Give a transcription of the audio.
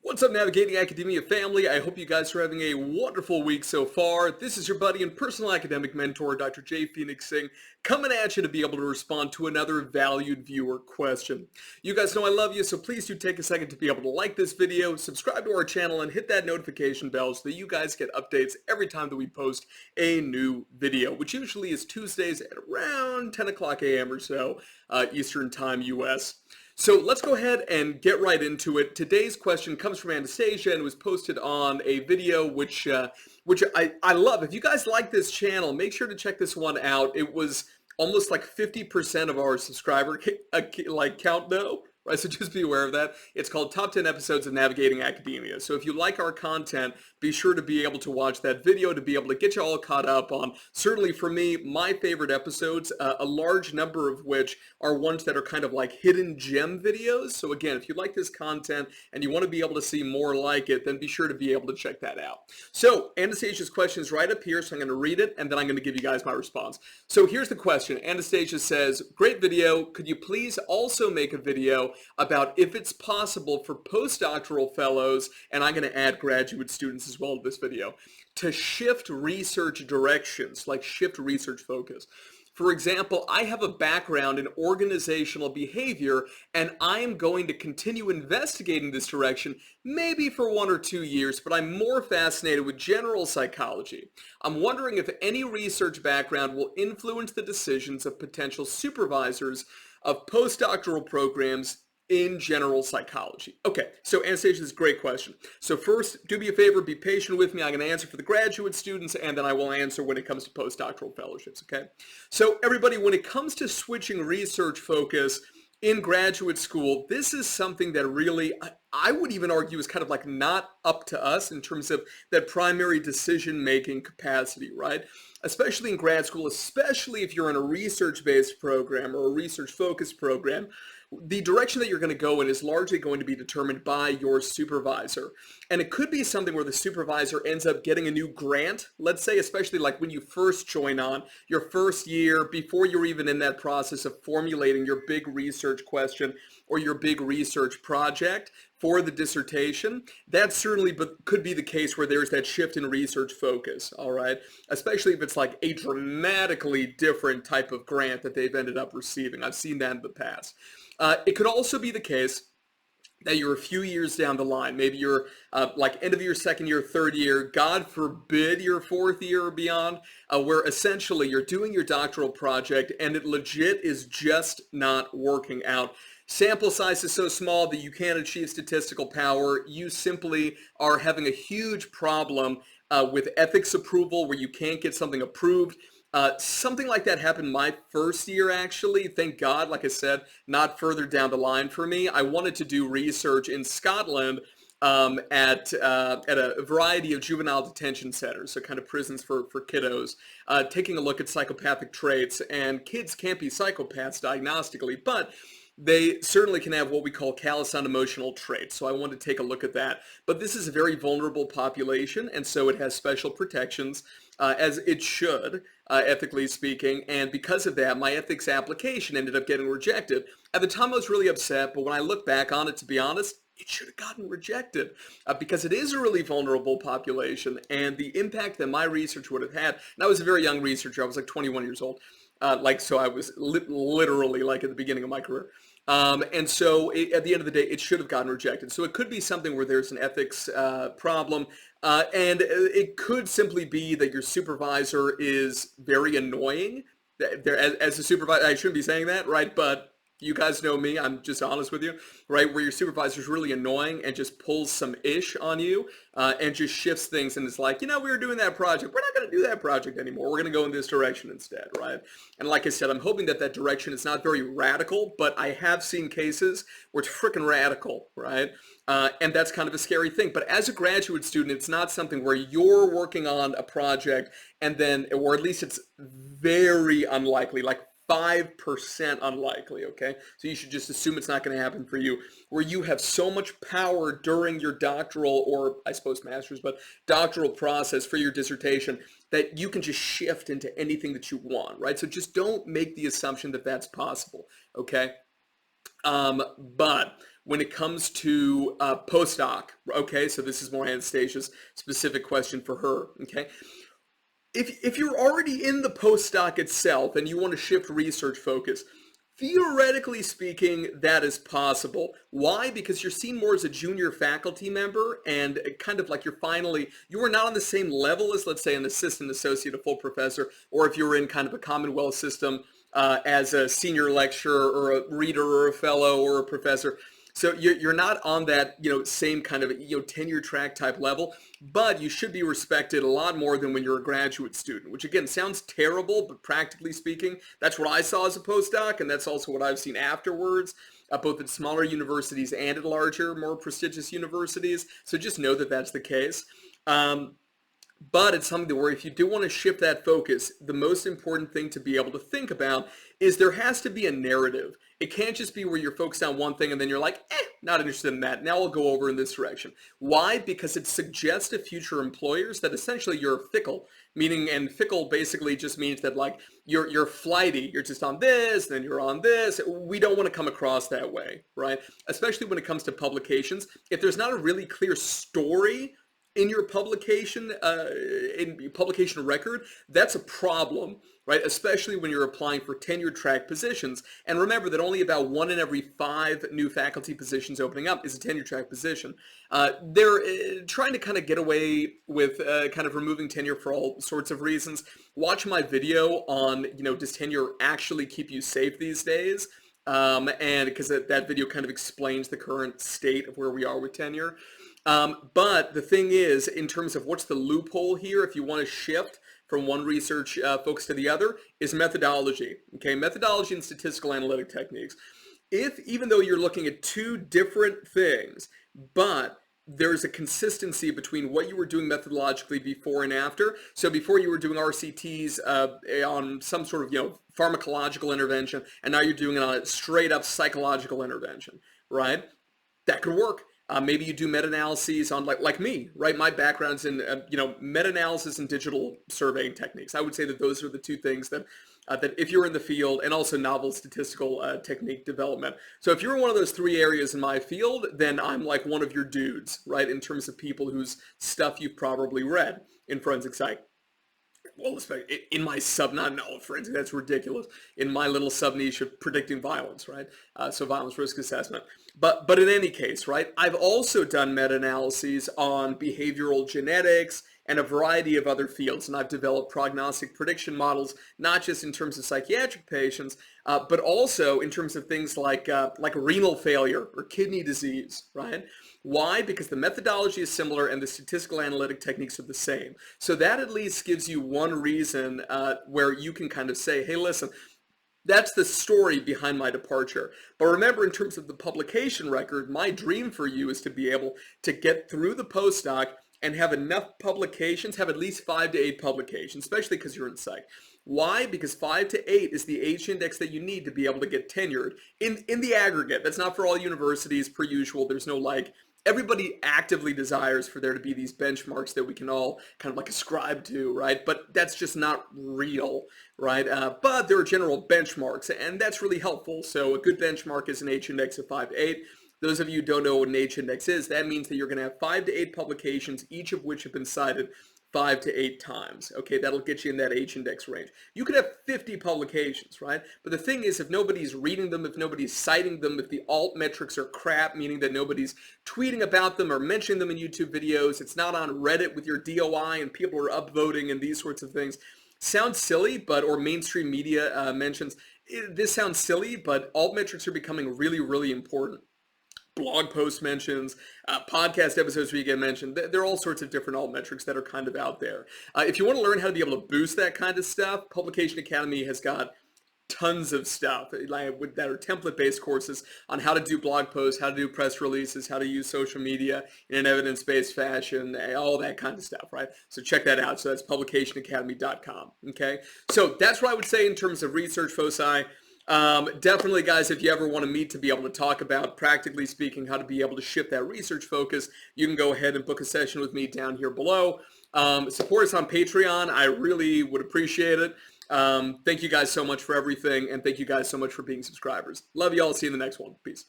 What's up, Navigating Academia family? I hope you guys are having a wonderful week so far. This is your buddy and personal academic mentor, Dr. J. Phoenix Singh, coming at you to be able to respond to another valued viewer question. You guys know I love you, so please do take a second to be able to like this video, subscribe to our channel, and hit that notification bell so that you guys get updates every time that we post a new video, which usually is Tuesdays at around 10 o'clock a.m. or so, Eastern Time, US. So let's go ahead and get right into it. Today's question comes from Anastasia and was posted on a video which I love. If you guys like this channel, make sure to check this one out. It was almost like 50% of our subscriber count though. Right, so just be aware of that. It's called Top 10 Episodes of Navigating Academia. So if you like our content, be sure to be able to watch that video to be able to get you all caught up on, certainly for me, my favorite episodes, a large number of which are ones that are kind of like hidden gem videos. So again, if you like this content and you want to be able to see more like it, then be sure to be able to check that out. So Anastasia's question is right up here, so I'm going to read it and then I'm going to give you guys my response. So here's the question. Anastasia says, great video. Could you please also make a video about if it's possible for postdoctoral fellows, and I'm going to add graduate students as well to this video, to shift research directions, like shift research focus. For example, I have a background in organizational behavior, and I am going to continue investigating this direction, maybe for 1 or 2 years, but I'm more fascinated with general psychology. I'm wondering if any research background will influence the decisions of potential supervisors of postdoctoral programs in general psychology. Okay, so Anastasia, this is a great question. So first, do me a favor, be patient with me. I'm going to answer for the graduate students, and then I will answer when it comes to postdoctoral fellowships, okay? So everybody, when it comes to switching research focus in graduate school, this is something that really, I would even argue, is kind of like not up to us in terms of that primary decision-making capacity, right? Especially in grad school, especially if you're in a research-based program or a research-focused program, the direction that you're going to go in is largely going to be determined by your supervisor. And it could be something where the supervisor ends up getting a new grant, let's say, especially like when you first join on your first year, before you're even in that process of formulating your big research question or your big research project for the dissertation. That certainly could be the case where there's that shift in research focus, all right? Especially if it's like a dramatically different type of grant that they've ended up receiving. I've seen that in the past. It could also be the case that you're a few years down the line. Maybe you're like end of your second year, third year, God forbid your fourth year or beyond, where essentially you're doing your doctoral project and it legit is just not working out. Sample size is so small that you can't achieve statistical power. You simply are having a huge problem with ethics approval where you can't get something approved. Something like that happened my first year, actually. Thank God, like I said, not further down the line for me. I wanted to do research in Scotland at a variety of juvenile detention centers, so kind of prisons for kiddos, taking a look at psychopathic traits. And kids can't be psychopaths diagnostically, but they certainly can have what we call callous unemotional traits. So I wanted to take a look at that. But this is a very vulnerable population, and so it has special protections, as it should, ethically speaking. And because of that, my ethics application ended up getting rejected. At the time, I was really upset, but when I look back on it, to be honest, it should have gotten rejected because it is a really vulnerable population, and the impact that my research would have had, and I was a very young researcher, I was like 21 years old, so I was literally like at the beginning of my career. And so at the end of the day, it should have gotten rejected. So it could be something where there's an ethics problem, and it could simply be that your supervisor is very annoying. As a supervisor, I shouldn't be saying that, right? But you guys know me, I'm just honest with you, right? Where your supervisor is really annoying and just pulls some ish on you and just shifts things and it's like, you know, we were doing that project. We're not going to do that project anymore. We're going to go in this direction instead, right? And like I said, I'm hoping that that direction is not very radical, but I have seen cases where it's freaking radical, right? And that's kind of a scary thing. But as a graduate student, it's not something where you're working on a project and then, or at least it's very unlikely, like 5% unlikely, okay? So you should just assume it's not going to happen for you, where you have so much power during your doctoral, or I suppose master's, but doctoral process for your dissertation that you can just shift into anything that you want, right? So just don't make the assumption that that's possible, okay? But when it comes to postdoc. Okay, so this is more Anastasia's specific question for her. Okay, if you're already in the postdoc itself and you want to shift research focus, theoretically speaking, that is possible. Why? Because you're seen more as a junior faculty member, and kind of like you are not on the same level as, let's say, an assistant, associate, a full professor, or if you're in kind of a Commonwealth system as a senior lecturer or a reader or a fellow or a professor. So you're not on that, same kind of, tenure track type level, but you should be respected a lot more than when you're a graduate student, which again sounds terrible, but practically speaking, that's what I saw as a postdoc, and that's also what I've seen afterwards, both at smaller universities and at larger, more prestigious universities. So just know that that's the case. But it's something where if you do want to shift that focus, the most important thing to be able to think about is there has to be a narrative. It can't just be where you're focused on one thing and then you're like, not interested in that. Now I'll go over in this direction. Why? Because it suggests to future employers that essentially you're fickle. Meaning, and fickle basically just means that like you're flighty. You're just on this, then you're on this. We don't want to come across that way, right? Especially when it comes to publications. If there's not a really clear story in your publication record, that's a problem, right? Especially when you're applying for tenure track positions. And remember that only about 1 in every 5 new faculty positions opening up is a tenure track position. They're trying to kind of get away with kind of removing tenure for all sorts of reasons. Watch my video on, does tenure actually keep you safe these days? And because that video kind of explains the current state of where we are with tenure. But the thing is, in terms of what's the loophole here, if you want to shift from one research focus to the other, is methodology. Okay, methodology and statistical analytic techniques. Even though you're looking at 2 different things, but there's a consistency between what you were doing methodologically before and after. So before you were doing RCTs on some sort of pharmacological intervention, and now you're doing it on a straight up psychological intervention, right? That could work. Maybe you do meta-analyses on like me, right? My background's in meta-analysis and digital surveying techniques. I would say that those are the 2 things that if you're in the field, and also novel statistical technique development. So if you're in one of those 3 areas in my field, then I'm like one of your dudes, right? In terms of people whose stuff you've probably read in forensic psych. Well, in my forensic, that's ridiculous. In my little sub niche of predicting violence, right? So violence risk assessment. But in any case, right, I've also done meta-analyses on behavioral genetics and a variety of other fields. And I've developed prognostic prediction models, not just in terms of psychiatric patients, but also in terms of things like renal failure or kidney disease, right? Why? Because the methodology is similar and the statistical analytic techniques are the same. So that at least gives you one reason where you can kind of say, hey, listen, that's the story behind my departure. But remember, in terms of the publication record, my dream for you is to be able to get through the postdoc and have enough publications, have at least 5 to 8 publications, especially because you're in psych. Why? Because 5 to 8 is the H index that you need to be able to get tenured in the aggregate. That's not for all universities per usual. There's no everybody actively desires for there to be these benchmarks that we can all kind of ascribe to, right? But that's just not real, right? But there are general benchmarks, and that's really helpful. So a good benchmark is an H index of 5 to 8. Those of you who don't know what an H index is, that means that you're going to have 5 to 8 publications, each of which have been cited 5 to 8 times. Okay, that'll get you in that H index range. You could have 50 publications, right? But the thing is, if nobody's reading them, if nobody's citing them, if the alt metrics are crap, meaning that nobody's tweeting about them or mentioning them in YouTube videos, it's not on Reddit with your DOI and people are upvoting and these sorts of things. Sounds silly, or mainstream media mentions, this sounds silly, but alt metrics are becoming really, really important. Blog post mentions, podcast episodes where you get mentioned. There are all sorts of different alt metrics that are kind of out there. If you want to learn how to be able to boost that kind of stuff, Publication Academy has got tons of stuff that are template-based courses on how to do blog posts, how to do press releases, how to use social media in an evidence-based fashion, all that kind of stuff, right? So check that out. So that's publicationacademy.com, okay? So that's what I would say in terms of research foci. Definitely, guys, if you ever want to meet to be able to talk about, practically speaking, how to be able to shift that research focus, you can go ahead and book a session with me down here below. Support us on Patreon. I really would appreciate it. Thank you guys so much for everything, and thank you guys so much for being subscribers. Love you all. See you in the next one. Peace.